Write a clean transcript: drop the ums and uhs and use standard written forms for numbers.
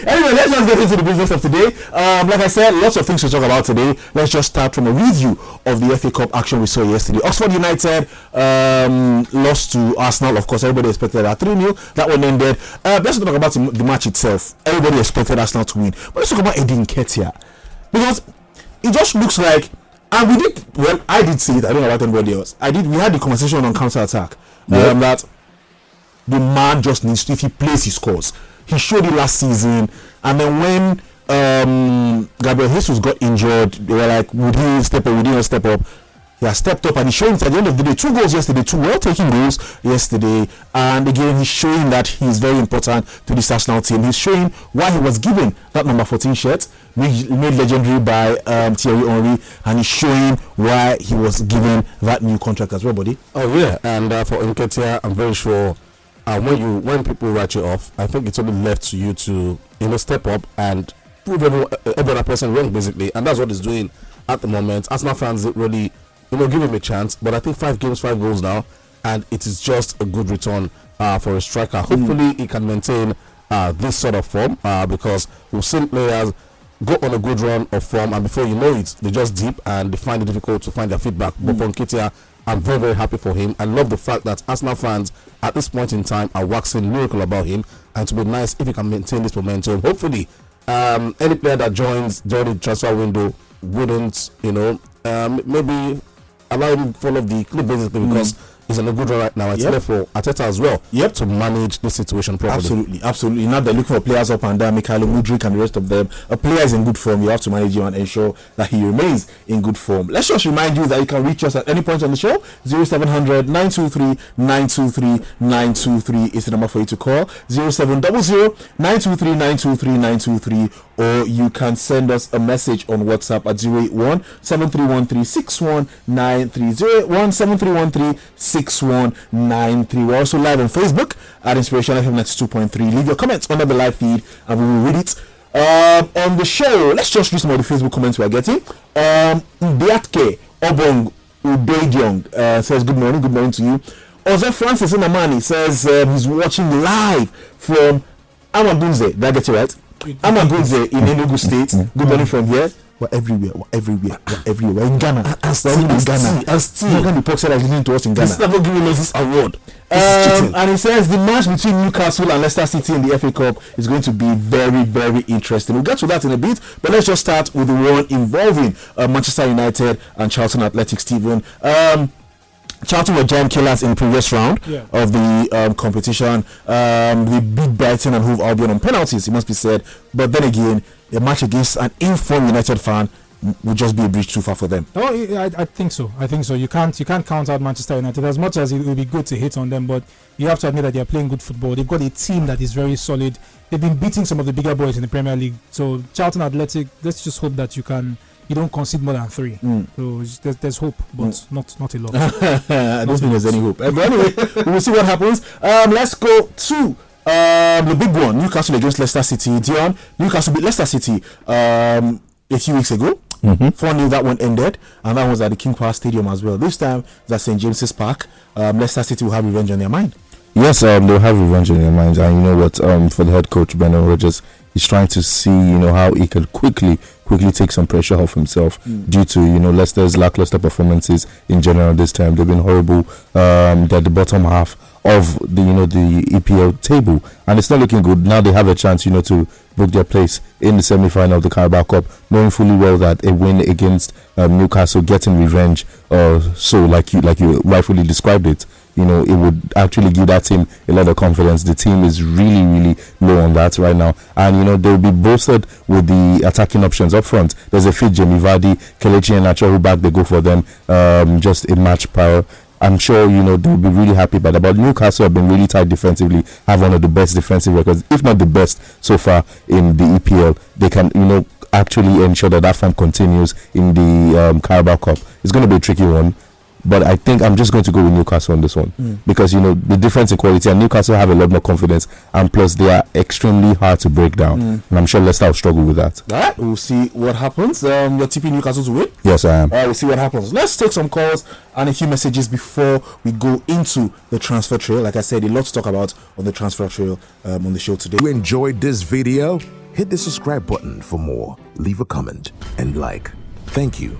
Anyway, let's just get into the business of today. Like I said, lots of things to talk about today. Let's just start from a review of the FA Cup action we saw yesterday. Oxford United lost to Arsenal. Of course, everybody expected a 3-0. That one ended. Let's talk about the match itself. Everybody expected Arsenal to win. But let's talk about Nketiah. Because it just looks like, and we did, well, I did see it. I don't know about anybody else. We had the conversation on counter-attack. That the man just needs to, if he plays, he scores. He showed it last season, and then when Gabriel Jesus got injured, they were like, would he step up, would he not step up? He has stepped up, and he's showing at the end of the day 2 goals yesterday, 2 well-taken goals yesterday, and again he's showing that he's very important to this Arsenal team. He's showing why he was given that number 14 shirt, made legendary by Thierry Henry, and he's showing why he was given that new contract as well, buddy. Oh yeah, and for Nketiah, I'm very sure when people write you off, I think it's only left to you to step up and prove every other person wrong, basically, and that's what he's doing at the moment. Arsenal fans really give him a chance, but I think 5 games, 5 goals now, and it is just a good return for a striker. Hopefully he can maintain this sort of form, because we've seen players go on a good run of form, and before you know it, they just dip and they find it difficult to find their feedback. But for Nketiah, I'm very, very happy for him. I love the fact that Arsenal fans at this point in time are waxing lyrical about him, and to be nice if he can maintain this momentum. Hopefully any player that joins during the transfer window wouldn't maybe allow him to follow the clip, basically, because he's in a good run right now. It's left for Arteta as well to manage the situation properly. Absolutely. Now they're looking for players up and down, Mikhailo Mudryk and the rest of them. A player is in good form, you have to manage him and ensure that he remains in good form. Let's just remind you that you can reach us at any point on the show. 0700 923 923 923 is the number for you to call. 0700 923 923 923, or you can send us a message on WhatsApp at 081 7313 6193. 081 7313 6193. We're also live on Facebook at Inspiration FM 92.3. Leave your comments under the live feed and we will read it on the show. Let's just read some of the Facebook comments we are getting. Biatke Obong Ubediong says good morning to you. Oze Francis Inamani says he's watching live from Amagunze. Did I get you right? Amagunze in Enugu State. Good morning from here. We're everywhere. We're in Ghana. And still Morgan the Pope said he's listening to us in Ghana. He's never giving us this award. And he says the match between Newcastle and Leicester City in the FA Cup is going to be very, very interesting. We'll get to that in a bit, but let's just start with the one involving Manchester United and Charlton Athletic. Stephen, Charlton were giant killers in the previous round of the competition. They beat Brighton and Hove Albion on penalties, it must be said. But then again, a match against an informed United fan would just be a bridge too far for them. Oh, I think so. You can't count out Manchester United, as much as it would be good to hit on them. But you have to admit that they are playing good football. They've got a team that is very solid. They've been beating some of the bigger boys in the Premier League. So Charlton Athletic, let's just hope that you don't concede more than 3. So there's hope, but not a lot. I don't think there's any hope. But anyway, we will see what happens. Let's go to the big one, Newcastle against Leicester City. Dion, Newcastle beat Leicester City a few weeks ago. 4-0 that one ended, and that was at the King Power Stadium as well. This time it's at St James's Park. Leicester City will have revenge on their mind. Yes, they'll have revenge on their minds, and you know what? For the head coach Brendan Rodgers, he's trying to see how he could quickly take some pressure off himself due to Leicester's lackluster performances in general this time. They've been horrible. They're the bottom half of the EPL table, and it's not looking good. Now they have a chance to book their place in the semi-final of the Carabao Cup, knowing fully well that a win against Newcastle, getting revenge, so like you rightfully described it, it would actually give that team a lot of confidence. The team is really, really low on that right now, and they'll be boosted with the attacking options up front. There's a fit Jamie Vardy, Kelechi Iheanacho, who back they go for them, just a match power. I'm sure they'll be really happy about that. But Newcastle have been really tight defensively, have one of the best defensive records, if not the best so far in the EPL. They can actually ensure that form continues in the Carabao Cup. It's going to be a tricky one, but I think I'm just going to go with Newcastle on this one because the difference in quality, and Newcastle have a lot more confidence, and plus they are extremely hard to break down, and I'm sure Leicester will struggle with that. All right, we'll see what happens. You're tipping Newcastle to win? Yes, I am. All right, we'll see what happens. Let's take some calls and a few messages before we go into the transfer trail. Like I said, a lot to talk about on the transfer trail on the show today. You enjoyed this video? Hit the subscribe button for more, leave a comment, and like. Thank you.